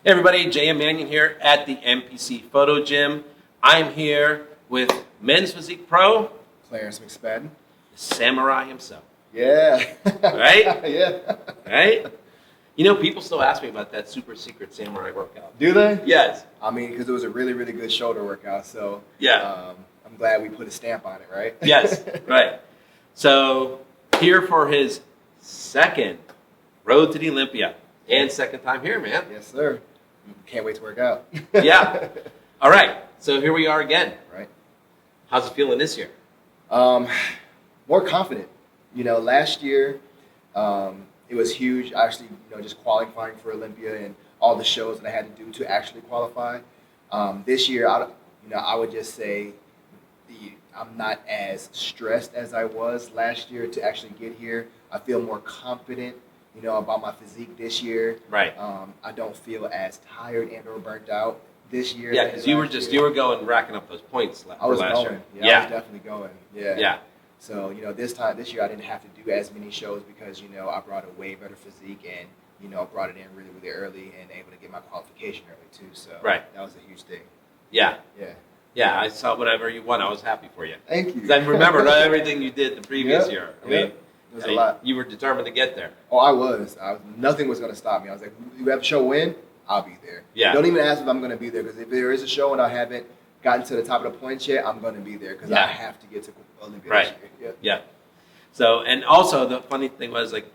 Hey everybody, JM Manion here at the NPC Photo Gym. I'm here with Men's Physique Pro, Clarence McSpadden. the samurai himself. Yeah. Right? Yeah. Right? You know, people still ask me about that super secret samurai workout. Do they? Yes. I mean, because it was a really, really good shoulder workout. So Yeah. I'm glad we put a stamp on it, right? Yes, right. So, here for his second road to the Olympia. And second time here, man. Yes, sir. Can't wait to work out. Yeah. All right. So here we are again. Right. How's it feeling this year? More confident. You know, last year it was huge. Actually, just qualifying for Olympia and all the shows that I had to do to actually qualify. This year, I would just say I'm not as stressed as I was last year to actually get here. I feel more confident, about my physique this year. Right. I don't feel as tired and or burnt out this year. Yeah, because you were going racking up those points I was last going. year. Yeah, I was definitely going. Yeah. Yeah. So, this year I didn't have to do as many shows because, I brought a way better physique and, brought it in really, really early and able to get my qualification early too. So right. That was a huge thing. Yeah. Yeah. Yeah, I saw whatever you won. I was happy for you. Thank you. 'Cause I remembered everything you did the previous year. I mean, it was a lot. You were determined to get there. Oh, I was. Nothing was going to stop me. I was like, you have a show win? I'll be there. Yeah. Don't even ask if I'm going to be there because if there is a show and I haven't gotten to the top of the points yet, I'm going to be there because I have to get to Olympia this year. Yeah. So, and also the funny thing was, like,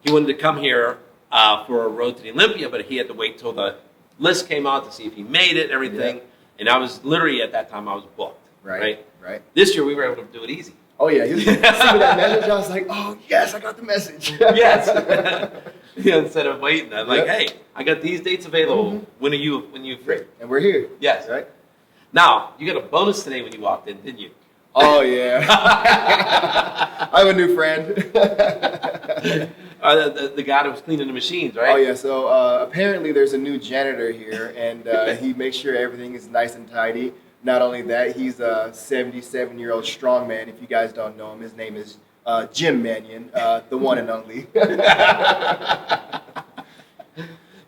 he wanted to come here for a road to the Olympia, but he had to wait till the list came out to see if he made it and everything. Yeah. And I was literally, at that time, I was booked. Right. This year, we were able to do it easy. Oh, yeah. He was sending me that message. I was like, oh, yes, I got the message. Yes. Instead of waiting, I'm like, hey, I got these dates available. Mm-hmm. When are you free? And we're here. Yes. Right? Now, you got a bonus today when you walked in, didn't you? Oh, yeah. I have a new friend. The guy that was cleaning the machines, right? Oh, yeah. So apparently there's a new janitor here, and he makes sure everything is nice and tidy. Not only that, he's a 77-year-old strongman. If you guys don't know him, his name is Jim Manion, the one and only.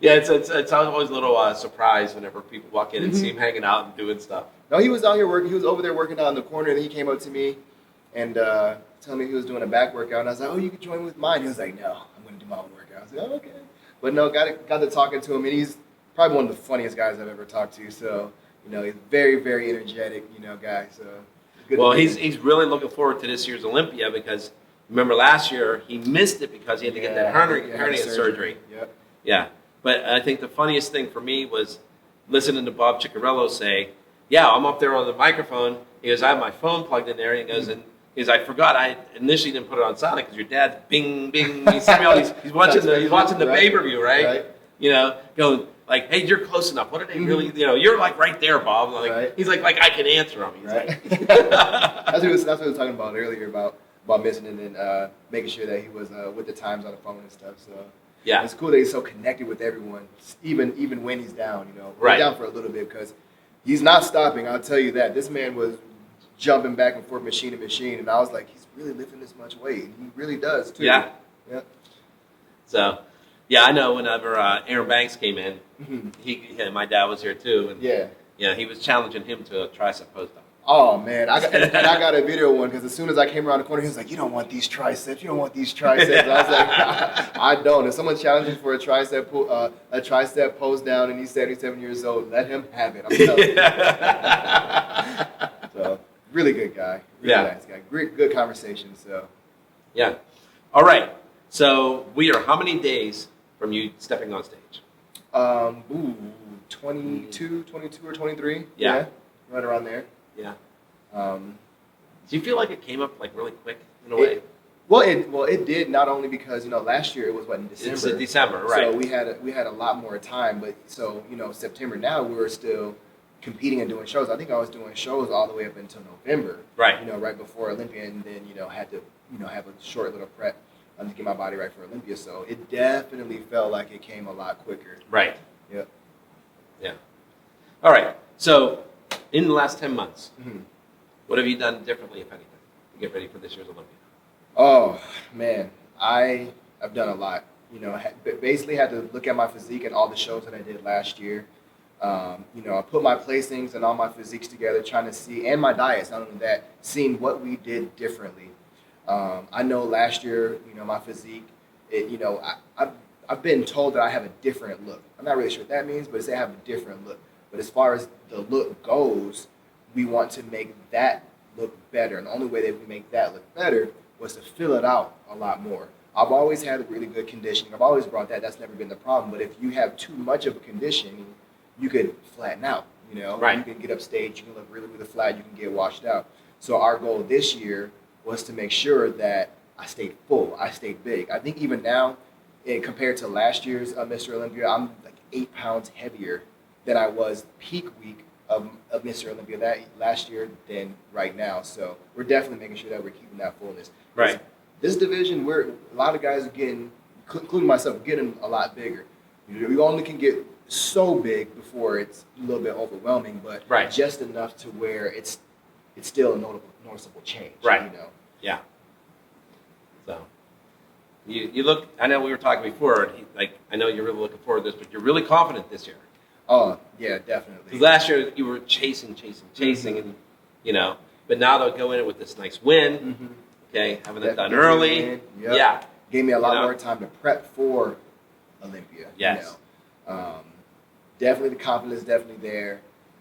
Yeah, it's always a little surprise whenever people walk in and see him hanging out and doing stuff. No, he was out here working. He was over there working out in the corner, and then he came up to me and told me he was doing a back workout. And I was like, oh, you could join with mine. He was like, no, I'm going to do my own workout. I was like, oh, okay. But no, got to talking to him, and he's probably one of the funniest guys I've ever talked to. So, he's very, very energetic, guy. So, good. Well, he's really looking forward to this year's Olympia because remember last year he missed it because he had to get that hernia surgery. Yep. Yeah. But I think the funniest thing for me was listening to Bob Ciccarello say, yeah, I'm up there on the microphone. He goes, I have my phone plugged in there. And he goes, I forgot I initially didn't put it on silent because your dad, bing, bing. He sent me all these. He's watching the pay-per-view, right? Going like, hey, you're close enough. What are they really? You're like right there, Bob. Like he's like I can answer them. He's like, that's what he was talking about earlier about missing and then making sure that he was with the times on the phone and stuff. So. Yeah, it's cool that he's so connected with everyone, even when he's down. Right. He's down for a little bit because he's not stopping. I'll tell you that. This man was jumping back and forth, machine to machine, and I was like, he's really lifting this much weight. He really does too. Yeah. Yeah. So, yeah, I know. Whenever Aaron Banks came in, my dad was here too, and he was challenging him to a tricep pose down. Oh man, I got a video one because as soon as I came around the corner, he was like, "You don't want these triceps. You don't want these triceps." I was like, "I don't." If someone challenges for a tricep pose down, and he's 77 years old, let him have it. I'm telling you. So, really good guy. Really nice guy. Great, good conversation. So, yeah. All right. So we are how many days from you stepping on stage? 22 or 23. Yeah. Right around there. Yeah. Do you feel like it came up like really quick in a way? Well, it did not only because last year it was in December. It's in December, right? So we had a lot more time, but so September now we were still competing and doing shows. I think I was doing shows all the way up until November. Right. Right before Olympia, and then had to have a short little prep to get my body right for Olympia. So it definitely felt like it came a lot quicker. Right. Yep. Yeah. All right. So. In the last 10 months, what have you done differently, if anything, to get ready for this year's Olympia? Oh, man. I've done a lot. Basically had to look at my physique and all the shows that I did last year. I put my placings and all my physiques together, trying to see, and my diets, not only that, seeing what we did differently. I know last year, my physique, I've been told that I have a different look. I'm not really sure what that means, but it's I have a different look. But as far as the look goes, we want to make that look better. And the only way that we make that look better was to fill it out a lot more. I've always had really good conditioning. I've always brought that. That's never been the problem. But if you have too much of a conditioning, you could flatten out. Right. You can get upstage. You can look really, really flat. You can get washed out. So our goal this year was to make sure that I stayed full. I stayed big. I think even now, compared to last year's Mr. Olympia, I'm like 8 pounds heavier than I was peak week of Mr. Olympia that last year than right now. So we're definitely making sure that we're keeping that fullness. Right. This division, a lot of guys are getting, including myself, getting a lot bigger. We only can get so big before it's a little bit overwhelming, but just enough to where it's still a noticeable change. Right. Yeah. So you look. I know we were talking before. I know you're really looking forward to this, but you're really confident this year. Oh yeah, definitely. Because last year you were chasing, Mm-hmm. and but now they'll go in with this nice win. Mm-hmm. Okay, having it done early. Yep. Yeah. Gave me a lot more time to prep for Olympia. Yes. Definitely the confidence is definitely there.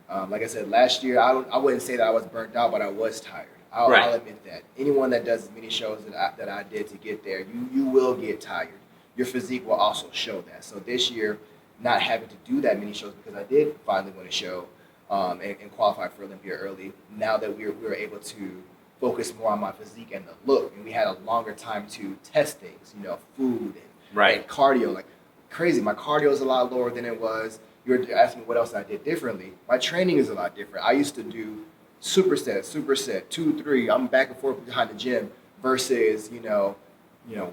Like I said, last year I wouldn't say that I was burnt out, but I was tired. I'll admit that. Anyone that does as many shows that I did to get there, you will get tired. Your physique will also show that. So this year, not having to do that many shows because I did finally win a show and qualify for Olympia early. Now that we were able to focus more on my physique and the look, and we had a longer time to test things, food and cardio. Like crazy, my cardio is a lot lower than it was. You were asking me what else I did differently. My training is a lot different. I used to do superset, 2, 3. I'm back and forth behind the gym versus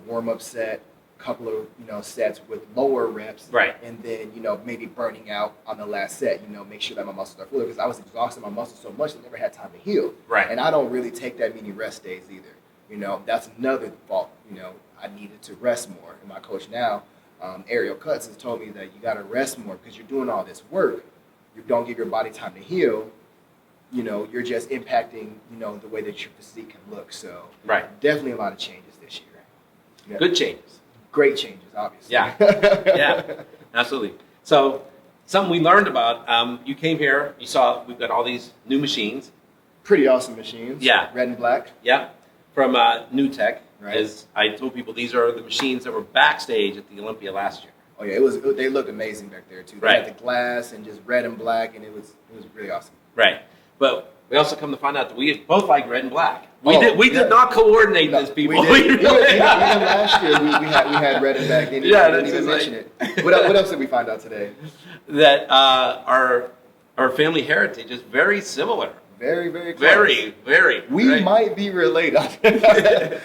warm up set, couple of sets with lower reps, and then maybe burning out on the last set. Make sure that my muscles are fuller because I was exhausting my muscles so much I never had time to heal. And I don't really take that many rest days either. That's another fault. I needed to rest more. And my coach now, Ariel Cutts, has told me that you got to rest more because you're doing all this work. You don't give your body time to heal. You're just impacting the way that your physique can look. So definitely a lot of changes this year. Yeah. Good changes. Great changes, obviously. Yeah, yeah, absolutely. So, something we learned about, you came here, you saw we've got all these new machines. Pretty awesome machines. Yeah. Red and black. Yeah, from New Tech. Right. As I told people, these are the machines that were backstage at the Olympia last year. Oh yeah, they looked amazing back there too. They had the glass and just red and black, and it was really awesome. Right, but we also come to find out that we both like red and black. We did not coordinate this, people. We did. Even last year, we had red and black. They didn't even mention it. What else did we find out today? That our family heritage is very similar. Very, very close. Very, very. We might be related.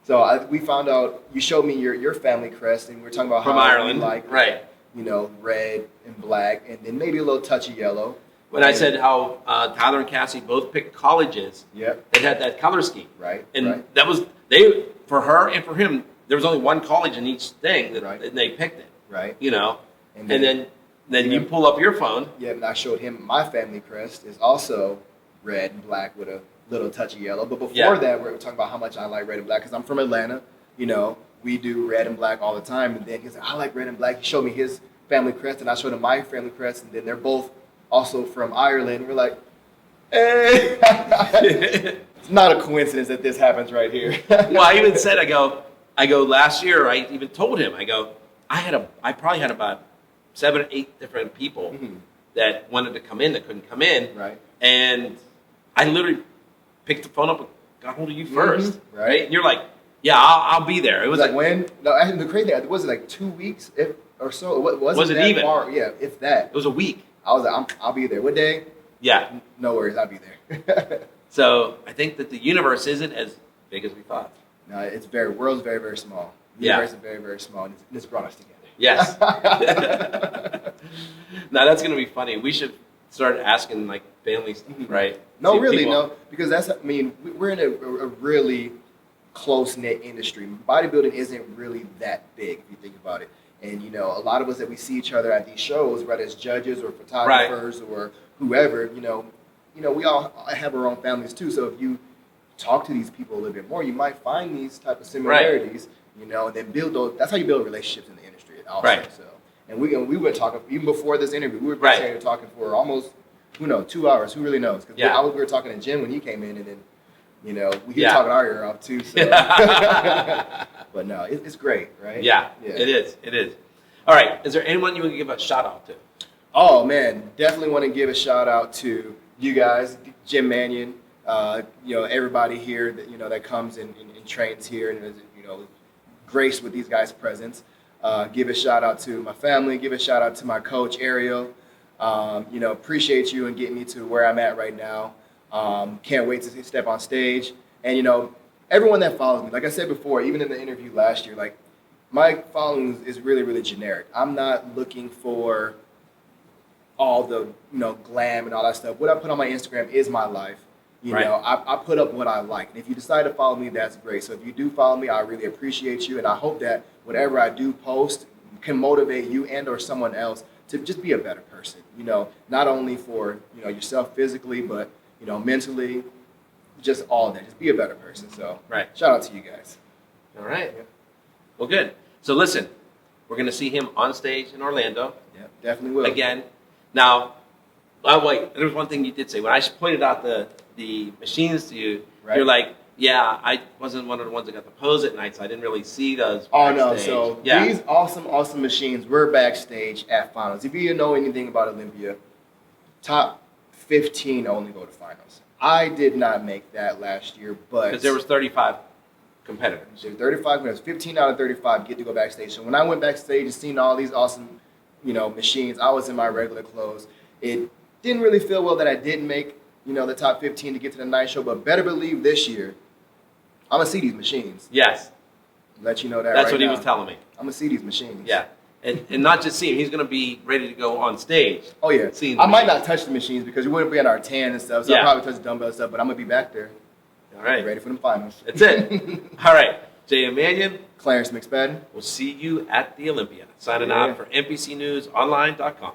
So we found out, you showed me your family crest, and we were talking about from how Ireland, you like red and black, and then maybe a little touch of yellow. When I said how Tyler and Cassie both picked colleges that had that color scheme. And that was, for her and for him, there was only one college in each thing that they picked it. And then you pull up your phone. Yeah, and I showed him my family crest is also red and black with a little touch of yellow. But before that, we were talking about how much I like red and black because I'm from Atlanta. We do red and black all the time. And then he said, I like red and black. He showed me his family crest, and I showed him my family crest. And then they're both also from Ireland. We're like, hey. It's not a coincidence that this happens right here. Well, I even said, I go, last year, I even told him, I probably had about 7 or 8 different people that wanted to come in that couldn't come in. And I literally picked the phone up and got hold of you first. And you're like, yeah, I'll be there. It was like when? No, the crazy thing, was it like 2 weeks or so? Was it even? Far? Yeah, if that. It was a week. I was like, I'll be there. What day? Yeah. No worries, I'll be there. So I think that the universe isn't as big as we thought. No, world's very, very small. The universe is very, very small, and it's brought us together. Yes. Now that's going to be funny. We should start asking family stuff, right? No, really, no, because we're in a really close-knit industry. Bodybuilding isn't really that big if you think about it. And, you know, a lot of us that we see each other at these shows, whether it's judges or photographers or whoever, you know, we all have our own families too. So if you talk to these people a little bit more, you might find these type of similarities, you know, and then build those. That's how you build relationships in the industry also. Right. So, and we were talking, even before this interview, we were talking for almost, 2 hours. Who really knows? Because we were talking to Jim when he came in, and then, you know, he was talking our ear off too. So. But no, it's great, right? Yeah, it is. It is. All right. Is there anyone you want to give a shout out to? Oh man, definitely want to give a shout out to you guys, Jim Manion. You know, everybody here that that comes and trains here and is, graced with these guys' presence. Give a shout out to my family. Give a shout out to my coach Ariel. Appreciate you and getting me to where I'm at right now. Can't wait to step on stage. And everyone that follows me, like I said before, even in the interview last year, like my following is really, really generic. I'm not looking for all the glam and all that stuff. What I put on my Instagram is my life. I put up what I like. And if you decide to follow me, that's great. So if you do follow me, I really appreciate you. And I hope that whatever I do post can motivate you and or someone else to just be a better person. Not only for yourself physically, but mentally, just all that. Just be a better person. So shout out to you guys. All right. Yeah. Well, good. So listen, we're going to see him on stage in Orlando. Yeah, definitely will. Again. Now, wait, there was one thing you did say. When I pointed out the machines to you, you're like, yeah, I wasn't one of the ones that got to pose at night, so I didn't really see those backstage. Oh, no. So these awesome machines were backstage at finals. If you know anything about Olympia, top 15 only go to finals. I did not make that last year, but... Because there was 35 competitors. There were 35 competitors. 15 out of 35 get to go backstage. So when I went backstage and seen all these awesome machines, I was in my regular clothes. It didn't really feel well that I didn't make, the top 15 to get to the night show, but better believe this year, I'm going to see these machines. Yes. Let you know that That's what he was telling me. I'm going to see these machines. Yeah. And not just see him, he's going to be ready to go on stage. Oh, yeah. I might not touch the machines because we wouldn't be on our tan and stuff, so I'll probably touch the dumbbell stuff, but I'm going to be back there. All right. Ready for them finals. That's it. All right. J.M. Manion. Clarence McSpadden. We'll see you at the Olympia. Signing out for NPCNewsOnline.com.